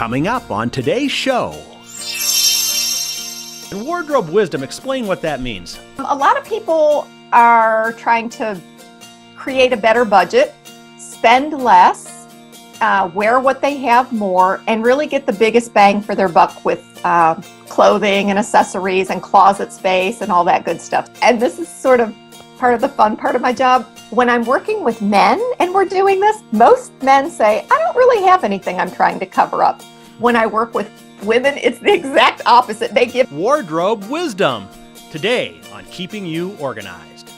Coming up on today's show. In wardrobe wisdom, explain what that means. A lot of people are trying to create a better budget, spend less, wear what they have more, and really get the biggest bang for their buck with clothing and accessories and closet space and all that good stuff. And this is sort of part of the fun part of my job. When I'm working with men and we're doing this, most men say, I don't really have anything I'm trying to cover up. When I work with women, it's the exact opposite. They give Wardrobe wisdom today on Keeping You Organized.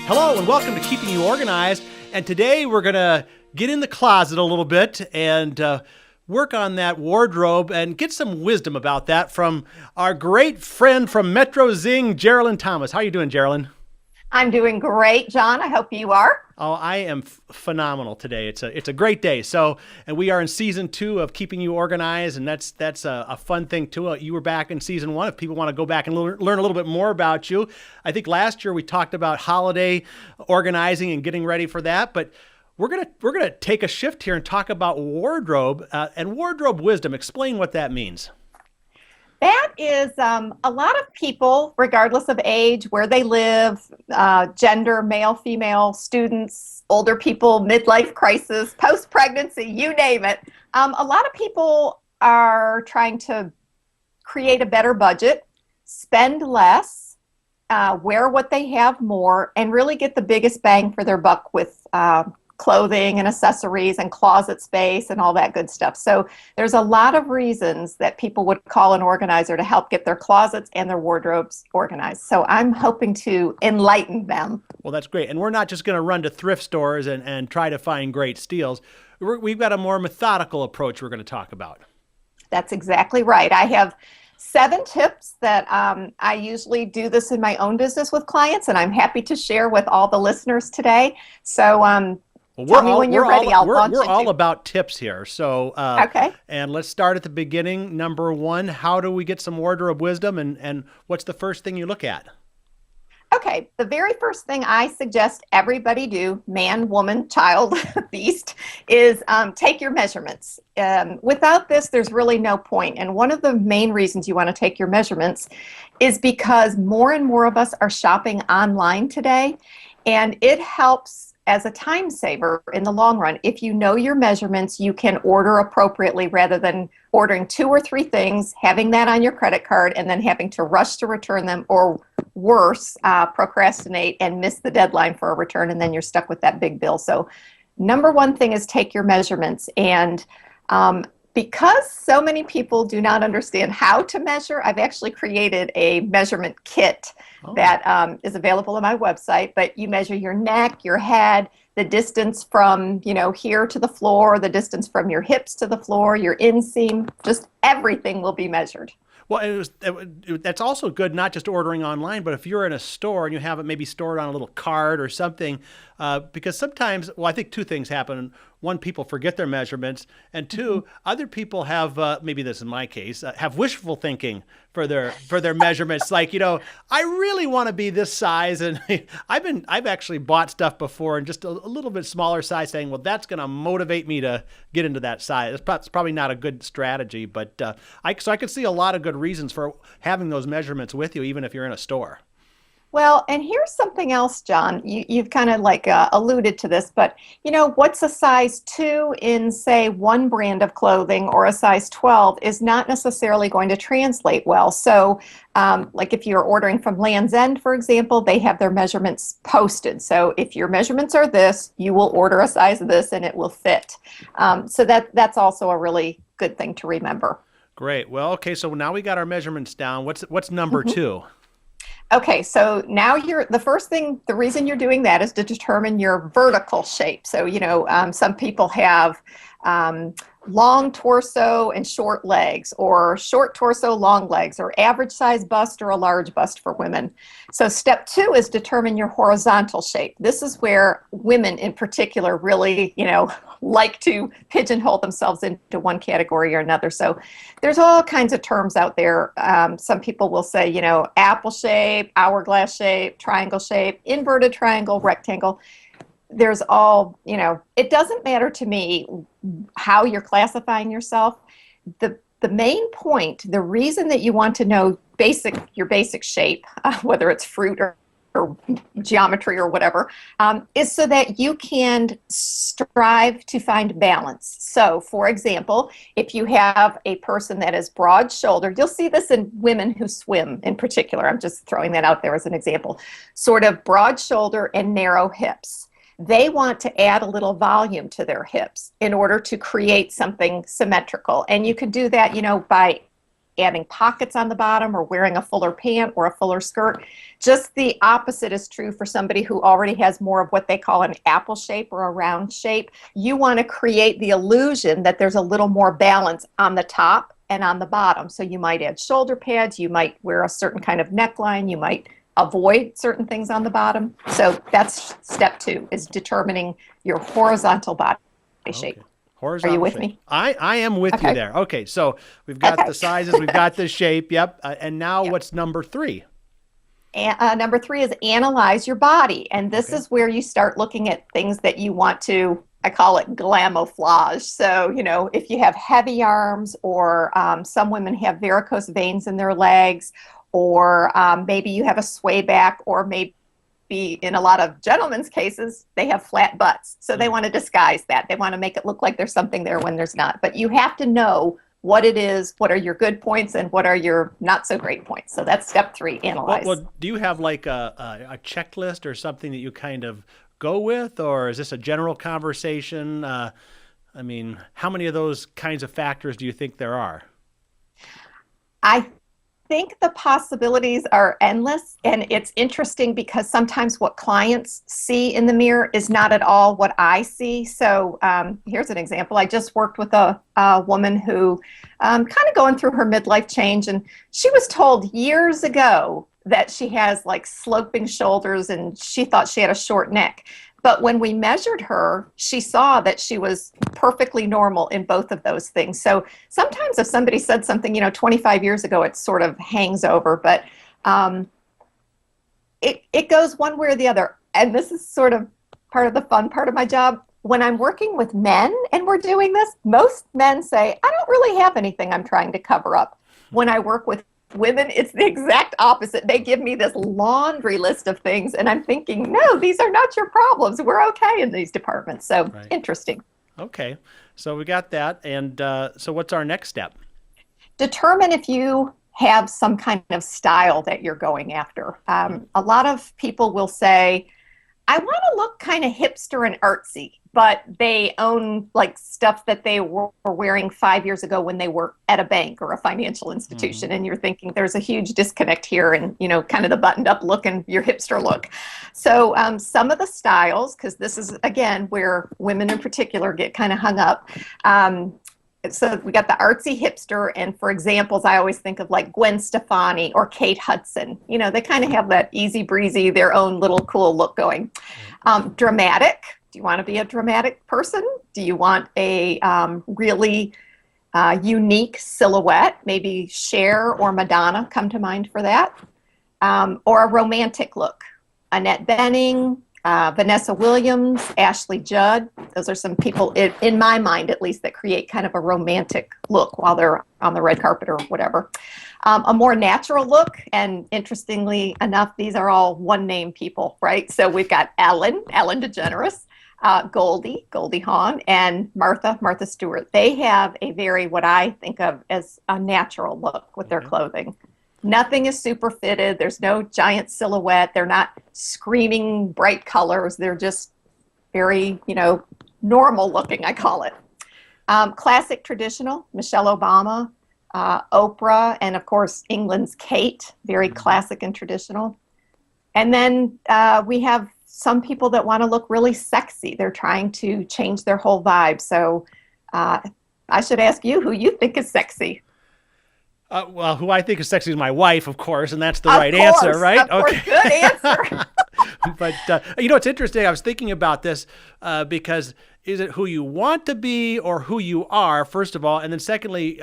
Hello and welcome to Keeping You Organized. And today we're going to get in the closet a little bit and work on that wardrobe and get some wisdom about that from our great friend from Metro Zing, Geraldine Thomas. How are you doing, Geraldine? I'm doing great, John. I hope you are. Oh, I am phenomenal today. It's a great day. So, and we are in season 2 of Keeping You Organized, and that's a fun thing too. You were back in season 1. If people want to go back and learn a little bit more about you, I think last year we talked about holiday organizing and getting ready for that, but we're gonna take a shift here and talk about wardrobe and wardrobe wisdom. Explain what that means. That is a lot of people, regardless of age, where they live, gender, male, female, students, older people, midlife crisis, post-pregnancy, you name it. A lot of people are trying to create a better budget, spend less, wear what they have more, and really get the biggest bang for their buck with clothing and accessories and closet space and all that good stuff. So there's a lot of reasons that people would call an organizer to help get their closets and their wardrobes organized. So I'm hoping to enlighten them. Well, that's great. And we're not just going to run to thrift stores and try to find great steals. We've got a more methodical approach we're going to talk about. That's exactly right. I have 7 tips that I usually do this in my own business with clients, and I'm happy to share with all the listeners today. So tell me when you're ready. We're all about tips here. So, okay. And let's start at the beginning. Number 1, how do we get some wardrobe wisdom, and what's the first thing you look at? Okay, the very first thing I suggest everybody do, man, woman, child, beast, is take your measurements. Without this, there's really no point. And one of the main reasons you want to take your measurements is because more and more of us are shopping online today, and it helps as a time saver in the long run. If you know your measurements, you can order appropriately rather than ordering 2 or 3 things, having that on your credit card, and then having to rush to return them, or worse, procrastinate and miss the deadline for a return, and then you're stuck with that big bill. So number 1 thing is take your measurements. And because so many people do not understand how to measure, I've actually created a measurement kit that is available on my website. But you measure your neck, your head, the distance from, here to the floor, the distance from your hips to the floor, your inseam, just everything will be measured. Well, that's also good, not just ordering online, but if you're in a store and you have it maybe stored on a little card or something, because sometimes, I think 2 things happen. 1, people forget their measurements, and 2, other people have, maybe this in my case, have wishful thinking for their measurements. Like, I really want to be this size, and I've actually bought stuff before in just a little bit smaller size, saying, well, that's going to motivate me to get into that size. It's probably not a good strategy, but I can see a lot of good reasons for having those measurements with you, even if you're in a store. Well, and here's something else, John. You've kind of alluded to this, but what's a size 2 in, say, one brand of clothing or a size 12 is not necessarily going to translate well. So like if you're ordering from Land's End, for example, they have their measurements posted. So if your measurements are this, you will order a size of this and it will fit. So that's also a really good thing to remember. Great. Well, okay, so now we got our measurements down. What's number 2? Okay, so now the reason you're doing that is to determine your vertical shape. So, some people have long torso and short legs, or short torso, long legs, or average size bust or a large bust for women. So step 2 is determine your horizontal shape. This is where women in particular really, like to pigeonhole themselves into one category or another. So there's all kinds of terms out there. Some people will say, apple shape, hourglass shape, triangle shape, inverted triangle, rectangle. There's all, it doesn't matter to me how you're classifying yourself. The main point, the reason that you want to know your basic shape, whether it's fruit or geometry or whatever, is so that you can strive to find balance. So, for example, if you have a person that is broad-shouldered, you'll see this in women who swim in particular. I'm just throwing that out there as an example. Sort of broad shoulder and narrow hips. They want to add a little volume to their hips in order to create something symmetrical. And you can do that, by adding pockets on the bottom or wearing a fuller pant or a fuller skirt. Just the opposite is true for somebody who already has more of what they call an apple shape or a round shape. You want to create the illusion that there's a little more balance on the top and on the bottom. So you might add shoulder pads, you might wear a certain kind of neckline, you might avoid certain things on the bottom. So that's step 2, is determining your horizontal body shape. Okay. Horizontal Are you with shape. me? I am with you there. Okay, so we've got the sizes, we've got the shape, yep. And now what's number 3? Number 3 is analyze your body. And this is where you start looking at things that you want to, I call it glamouflage. So, if you have heavy arms, or some women have varicose veins in their legs, or maybe you have a sway back, or maybe in a lot of gentlemen's cases, they have flat butts. So they want to disguise that. They want to make it look like there's something there when there's not. But you have to know what it is, what are your good points, and what are your not so great points. So that's step 3, analyze. Well, do you have like a checklist or something that you kind of go with, or is this a general conversation? How many of those kinds of factors do you think there are? I think the possibilities are endless, and it's interesting because sometimes what clients see in the mirror is not at all what I see. So here's an example. I just worked with a woman who kind of going through her midlife change, and she was told years ago that she has like sloping shoulders and she thought she had a short neck. But when we measured her, she saw that she was perfectly normal in both of those things. So sometimes if somebody said something, 25 years ago, it sort of hangs over, but it goes one way or the other. And this is sort of part of the fun part of my job. When I'm working with men and we're doing this, most men say, I don't really have anything I'm trying to cover up. When I work with women, it's the exact opposite. They give me this laundry list of things, and I'm thinking, no, these are not your problems. We're okay in these departments. So Interesting. Okay, so we got that. And so what's our next step? Determine if you have some kind of style that you're going after. A lot of people will say, I want to look kind of hipster and artsy, but they own like stuff that they were wearing 5 years ago when they were at a bank or a financial institution. Mm-hmm. And you're thinking there's a huge disconnect here, and, kind of the buttoned up look and your hipster look. So some of the styles, because this is, again, where women in particular get kind of hung up. So we got the artsy hipster, and for examples, I always think of like Gwen Stefani or Kate Hudson. They kind of have that easy breezy, their own little cool look going. Dramatic. Do you want to be a dramatic person? Do you want a really unique silhouette? Maybe Cher or Madonna come to mind for that. Or a romantic look. Annette Bening, Vanessa Williams, Ashley Judd. Those are some people, in my mind at least, that create kind of a romantic look while they're on the red carpet or whatever. A more natural look, and interestingly enough, these are all one-name people, right? So we've got Ellen DeGeneres, Goldie Hawn, and Martha Stewart. They have a very, what I think of as a natural look with their clothing. Nothing is super fitted. There's no giant silhouette. They're not screaming bright colors. They're just very, normal looking, I call it. Classic traditional, Michelle Obama, Oprah, and of course, England's Kate, very classic and traditional. And then we have some people that want to look really sexy. They're trying to change their whole vibe. So I should ask you who you think is sexy. Well, who I think is sexy is my wife, of course, and that's the Of right course, answer, right? of course, good answer. But it's interesting. I was thinking about this because is it who you want to be or who you are, first of all, and then secondly,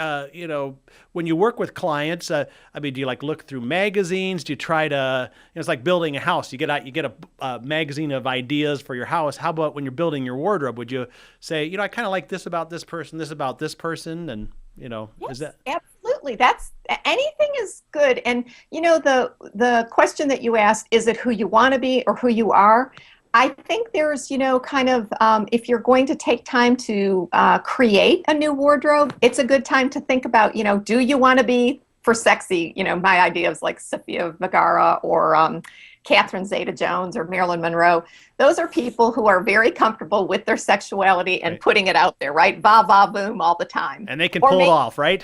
when you work with clients, do you like look through magazines? Do you try to? It's like building a house. You get a magazine of ideas for your house. How about when you're building your wardrobe? Would you say, I kind of like this about this about this person, and Yes, is that? absolutely. That's anything is good. And the question that you asked, is it who you want to be or who you are? I think there's, if you're going to take time to create a new wardrobe, it's a good time to think about, do you want to be for sexy? My idea is like Sofia Vergara or Catherine Zeta-Jones or Marilyn Monroe. Those are people who are very comfortable with their sexuality and putting it out there, right? Va, va, boom all the time. And they can pull it off, right?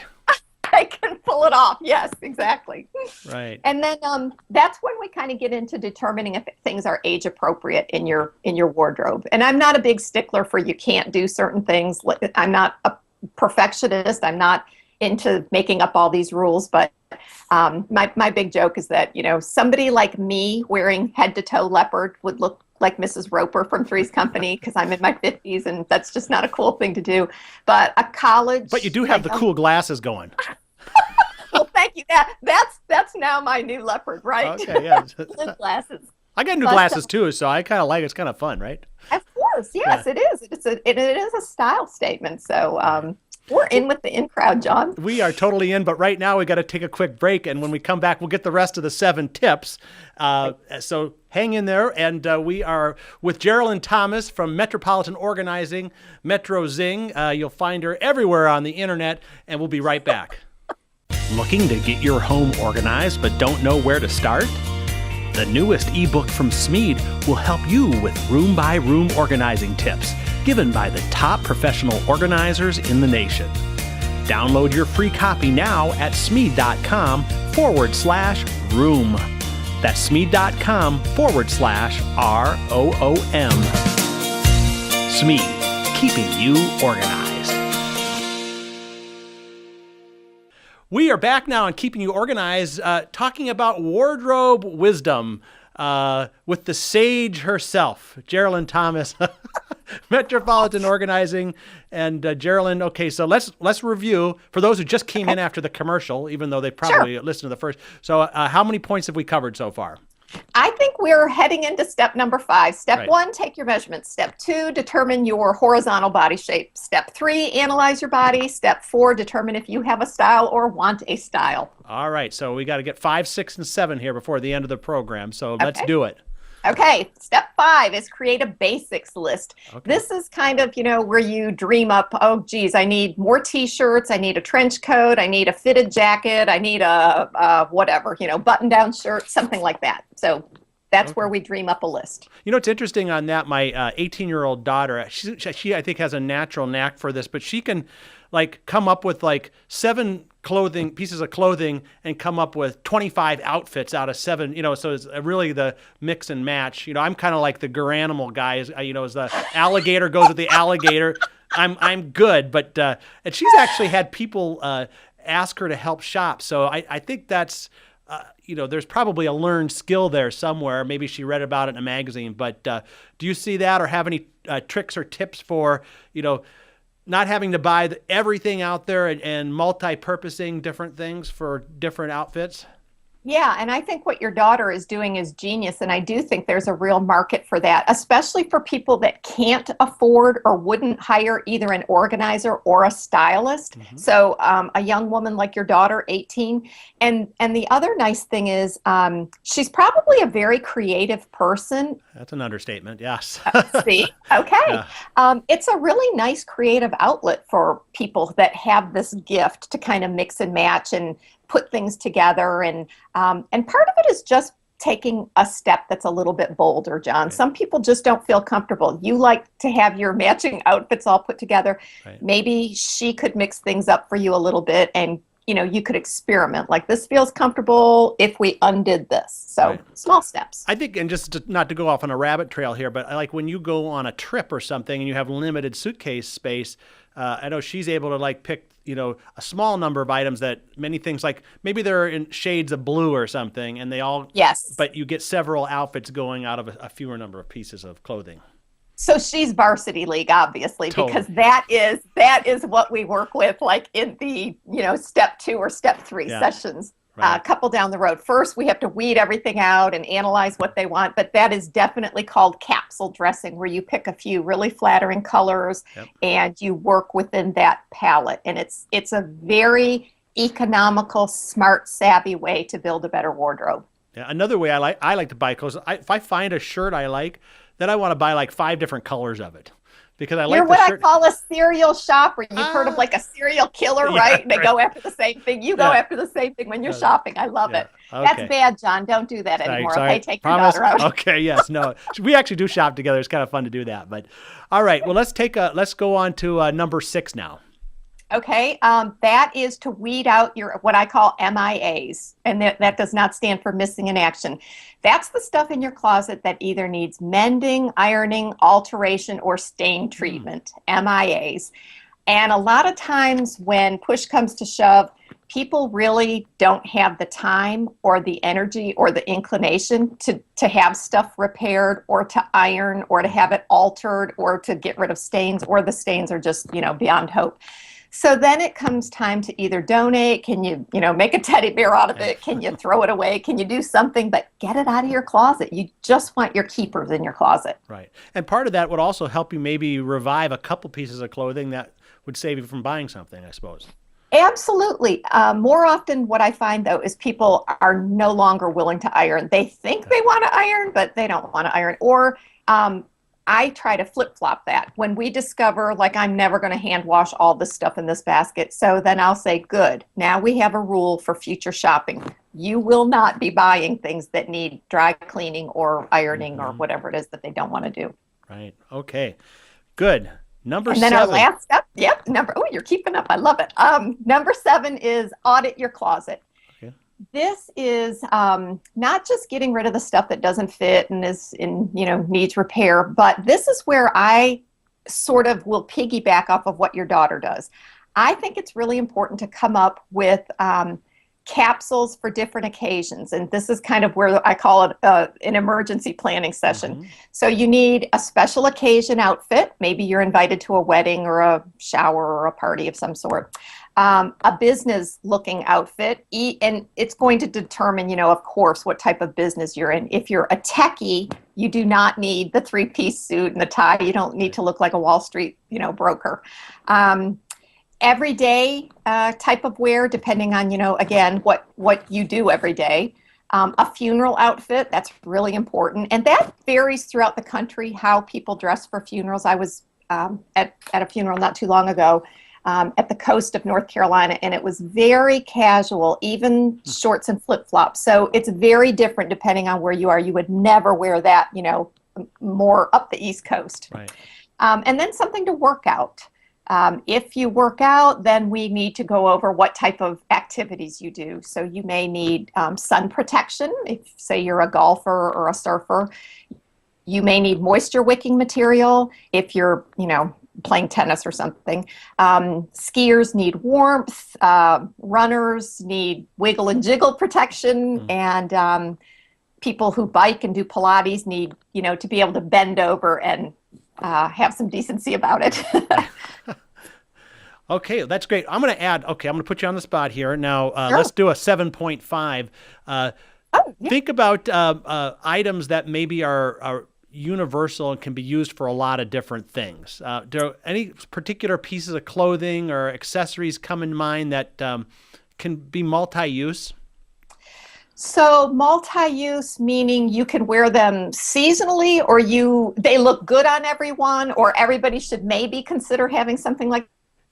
They can pull it off. Yes, exactly. Right. And then that's when we kind of get into determining if things are age appropriate in your wardrobe. And I'm not a big stickler for you can't do certain things. I'm not a perfectionist. I'm not into making up all these rules, but my big joke is that somebody like me wearing head to toe leopard would look like Mrs. Roper from Three's Company because I'm in my 50s and that's just not a cool thing to do. But a college. But you do have the cool glasses going. Well, thank you. That's now my new leopard, right? Okay, yeah. Glasses. I got new glasses too, so I kind of like it. It's kind of fun, right? Of course, yes, yeah. It is. It is a style statement. So we're in with the in crowd, John. We are totally in, but right now we got to take a quick break, and when we come back, we'll get the rest of the 7 tips. So hang in there, and we are with Geraldine Thomas from Metropolitan Organizing, Metro Zing. You'll find her everywhere on the internet, and we'll be right back. Looking to get your home organized but don't know where to start? The newest ebook from Smead will help you with room-by-room organizing tips given by the top professional organizers in the nation. Download your free copy now at smead.com/room. That's smead.com/ROOM. Smead, keeping you organized. We are back now on Keeping You Organized, talking about wardrobe wisdom with the sage herself, Geraldine Thomas, Metropolitan Organizing. And Geraldine, okay, so let's review for those who just came in after the commercial, even though they probably listened to the first. So how many points have we covered so far? I think we're heading into step number 5. Step 1, take your measurements. Step 2, determine your horizontal body shape. Step 3, analyze your body. Step 4, determine if you have a style or want a style. All right. So we got to get 5, 6, and 7 here before the end of the program. So let's do it. Okay, step 5 is create a basics list. Okay. This is kind of, where you dream up, oh, geez, I need more T-shirts, I need a trench coat, I need a fitted jacket, I need a whatever, button-down shirt, something like that. So that's where we dream up a list. It's interesting on that. My 18-year-old daughter, she I think has a natural knack for this, but she can come up with 7 pieces of clothing and come up with 25 outfits out of 7, so it's really the mix and match. I'm kind of like the Garanimal guy, as the alligator goes with the alligator. I'm good, but and she's actually had people ask her to help shop. So I think that's, there's probably a learned skill there somewhere. Maybe she read about it in a magazine, but do you see that or have any tricks or tips for, not having to buy everything out there and multi-purposing different things for different outfits? Yeah, and I think what your daughter is doing is genius, and I do think there's a real market for that, especially for people that can't afford or wouldn't hire either an organizer or a stylist. Mm-hmm. So a young woman like your daughter, 18, and the other nice thing is she's probably a very creative person. That's an understatement, yes. See? Okay. Yeah. It's a really nice creative outlet for people that have this gift to kind of mix and match and put things together, and part of it is just taking a step that's a little bit bolder, John. Right. Some people just don't feel comfortable. You like to have your matching outfits all put together. Right. Maybe she could mix things up for you a little bit and you could experiment. Like, this feels comfortable if we undid this. So Right. small steps. I think, and just not to go off on a rabbit trail here, but I like when you go on a trip or something and you have limited suitcase space. I know she's able to like pick, a small number of items that many things like maybe they're in shades of blue or something, and Yes. but you get several outfits going out of a fewer number of pieces of clothing. So she's varsity league, obviously, Totally. because that is what we work with, like in the step 2 or step 3 Yeah. sessions. Right. A couple down the road. First, we have to weed everything out and analyze what they want, but that is definitely called capsule dressing, where you pick a few really flattering colors Yep. and you work within that palette. And it's a very economical, smart, savvy way to build a better wardrobe. Yeah. Another way I like to buy clothes. If I find a shirt I like, then I want to buy like 5 different colors of it because I like You're the what shirt. I call a serial shopper. You've heard of like a serial killer, Yeah, right? They right. go after the same thing. You go Yeah. after the same thing when you're Yeah. shopping. I love Yeah. it. Okay. That's bad, John. Don't do that anymore. Sorry. Okay, take your Promise? daughter out. Okay, yes, no. We actually do shop together. It's kind of fun to do that. But all right, well, let's go on to number 6 now. Okay, that is to weed out your what I call MIAs, and that does not stand for missing in action. That's the stuff in your closet that either needs mending, ironing, alteration, or stain treatment, MIAs. And a lot of times when push comes to shove, people really don't have the time or the energy or the inclination to have stuff repaired or to iron or to have it altered or to get rid of stains, or the stains are just, beyond hope. So then it comes time to either donate. Can you, make a teddy bear out of it? Can you throw it away? Can you do something? But get it out of your closet. You just want your keepers in your closet. Right. And part of that would also help you maybe revive a couple pieces of clothing that would save you from buying something, I suppose. Absolutely. More often what I find, though, is people are no longer willing to iron. They think they want to iron, but they don't want to iron. Or I try to flip-flop that. When we discover, like, I'm never going to hand wash all this stuff in this basket, so then I'll say, good, now we have a rule for future shopping. You will not be buying things that need dry cleaning or ironing or whatever it is that they don't want to do. Right. Okay. Good. Number And then 7. our last step, you're keeping up. I love it. Number 7 is audit your closet. Okay. This is not just getting rid of the stuff that doesn't fit and needs repair, but this is where I sort of will piggyback off of what your daughter does. I think it's really important to come up with capsules for different occasions. And this is kind of where I call it an emergency planning session. Mm-hmm. So you need a special occasion outfit. Maybe you're invited to a wedding or a shower or a party of some sort. A business looking outfit. And it's going to determine, of course, what type of business you're in. If you're a techie, you do not need the 3-piece suit and the tie. You don't need to look like a Wall Street, broker. Everyday type of wear, depending on, again, what you do every day. A funeral outfit, that's really important. And that varies throughout the country, how people dress for funerals. I was at a funeral not too long ago at the coast of North Carolina, and it was very casual, even shorts and flip-flops. So it's very different depending on where you are. You would never wear that, more up the East Coast. Right. And then something to work out. If you work out, then we need to go over what type of activities you do. So you may need sun protection, if say you're a golfer or a surfer. You may need moisture wicking material if you're, playing tennis or something. Skiers need warmth. Runners need wiggle and jiggle protection. And people who bike and do Pilates need, to be able to bend over and have some decency about it. Okay, that's great. I'm going to put you on the spot here. Now, Let's do a 7.5. Think about items that maybe are universal and can be used for a lot of different things. Do any particular pieces of clothing or accessories come in mind that can be multi-use? So multi-use meaning you can wear them seasonally, or they look good on everyone, or everybody should maybe consider having something like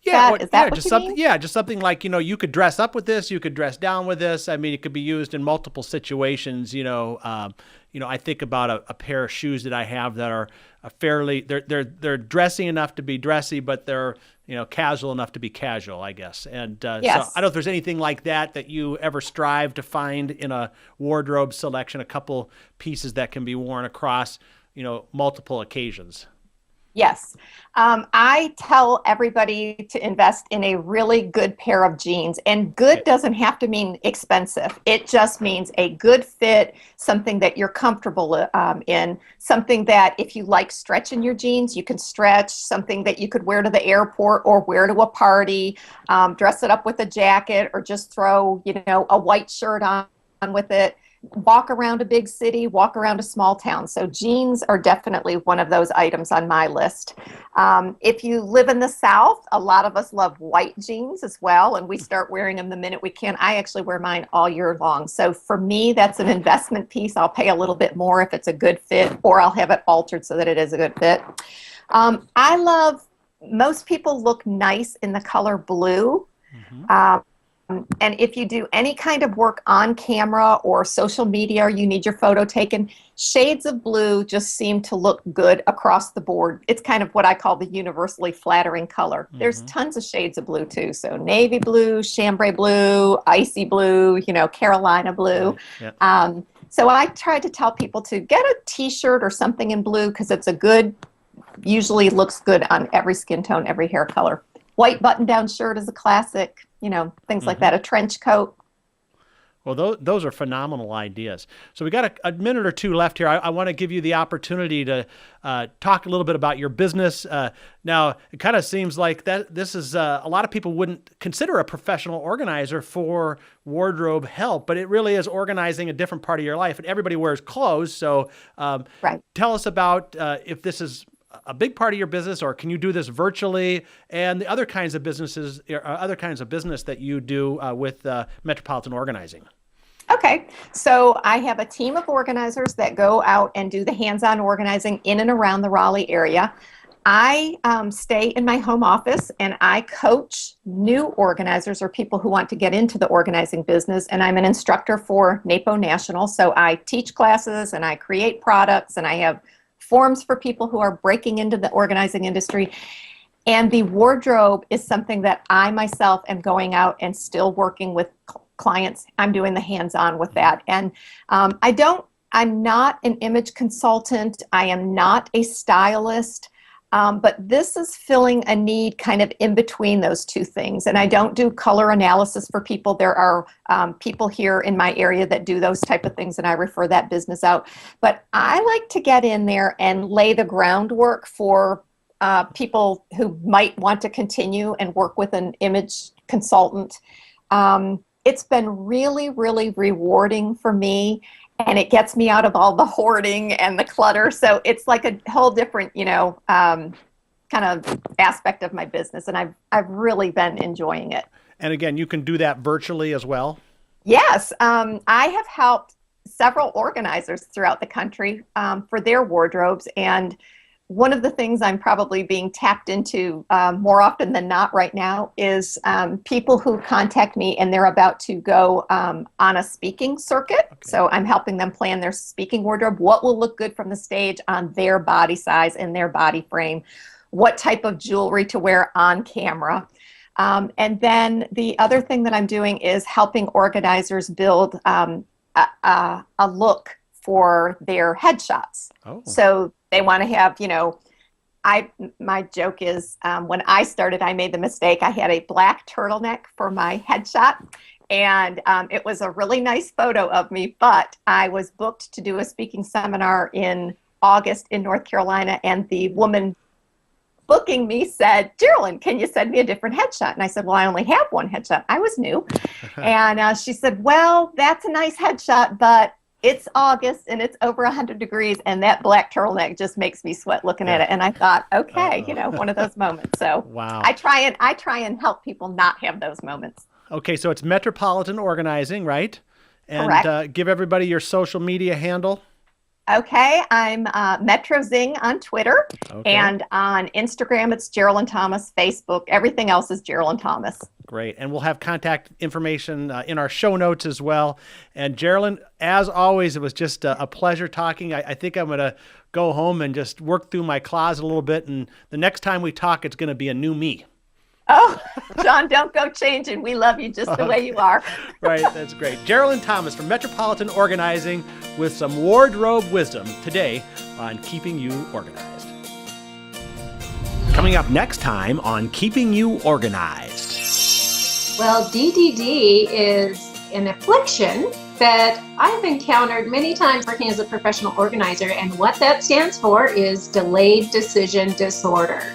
that. Is that what you mean? Yeah, just something like, you could dress up with this, you could dress down with this. I mean, it could be used in multiple situations. I think about a pair of shoes that I have that are they're dressy enough to be dressy, but they're casual enough to be casual, I guess. And so I Yes. don't know if there's anything like that you ever strive to find in a wardrobe selection, a couple pieces that can be worn across, multiple occasions. Yes. I tell everybody to invest in a really good pair of jeans. And good Okay. doesn't have to mean expensive. It just means a good fit, something that you're comfortable in, something that if you like stretching your jeans, you can stretch, something that you could wear to the airport or wear to a party, dress it up with a jacket, or just throw, a white shirt on with it. Walk around a big city, walk around a small town. So jeans are definitely one of those items on my list. If you live in the South, a lot of us love white jeans as well, and we start wearing them the minute we can. I actually wear mine all year long. So for me, that's an investment piece. I'll pay a little bit more if it's a good fit, or I'll have it altered so that it is a good fit. I love, most people look nice in the color blue. Hmm. And if you do any kind of work on camera or social media, or you need your photo taken, shades of blue just seem to look good across the board. It's kind of what I call the universally flattering color. There's Hmm. tons of shades of blue too. So navy blue, chambray blue, icy blue, Carolina blue. Right. Yeah. So I try to tell people to get a t-shirt or something in blue because usually looks good on every skin tone, every hair color. White button-down shirt is a classic, things like Hmm. that. A trench coat. Well, those are phenomenal ideas. So we got a minute or two left here. I want to give you the opportunity to talk a little bit about your business. Now, it kind of seems like that this is a lot of people wouldn't consider a professional organizer for wardrobe help, but it really is organizing a different part of your life. And everybody wears clothes, so Right. tell us about if this is a big part of your business, or can you do this virtually, and the other kinds of businesses, other kinds of business that you do with Metropolitan Organizing. Okay. So I have a team of organizers that go out and do the hands-on organizing in and around the Raleigh area. I stay in my home office and I coach new organizers or people who want to get into the organizing business. And I'm an instructor for NAPO National. So I teach classes and I create products and I have forms for people who are breaking into the organizing industry. And the wardrobe is something that I myself am going out and still working with clients. I'm doing the hands-on with that. And I'm not an image consultant. I am not a stylist. But this is filling a need kind of in between those two things. And I don't do color analysis for people. There are people here in my area that do those type of things, and I refer that business out. But I like to get in there and lay the groundwork for people who might want to continue and work with an image consultant. It's been really, really rewarding for me. And it gets me out of all the hoarding and the clutter. So it's like a whole different, kind of aspect of my business. And I've really been enjoying it. And again, you can do that virtually as well. Yes, I have helped several organizers throughout the country for their wardrobes. And one of the things I'm probably being tapped into more often than not right now is people who contact me and they're about to go on a speaking circuit. Okay. So I'm helping them plan their speaking wardrobe, what will look good from the stage on their body size and their body frame, what type of jewelry to wear on camera. And then the other thing that I'm doing is helping organizers build a look for their headshots. Oh. So they want to have, my joke is when I started, I made the mistake. I had a black turtleneck for my headshot. And it was a really nice photo of me, but I was booked to do a speaking seminar in August in North Carolina. And the woman booking me said, "Geraldine, can you send me a different headshot?" And I said, "Well, I only have one headshot." I was new. And she said, "Well, that's a nice headshot, but it's August and it's over 100 degrees and that black turtleneck just makes me sweat looking at it." And I thought, okay, one of those moments. So Wow. I try and help people not have those moments. Okay, so it's Metropolitan Organizing, right? And Correct. give everybody your social media handle. Okay, I'm MetroZing on Twitter, Okay. and on Instagram it's Geraldine Thomas. Facebook, everything else is Geraldine Thomas. Great. And we'll have contact information in our show notes as well. And Geraldine, as always, it was just a pleasure talking. I think I'm going to go home and just work through my closet a little bit. And the next time we talk, it's going to be a new me. Oh, John, don't go changing. We love you just the way you are. Right, that's great. Geraldine Thomas from Metropolitan Organizing with some wardrobe wisdom today on Keeping You Organized. Coming up next time on Keeping You Organized. Well, DDD is an affliction that I've encountered many times working as a professional organizer, and what that stands for is delayed decision disorder.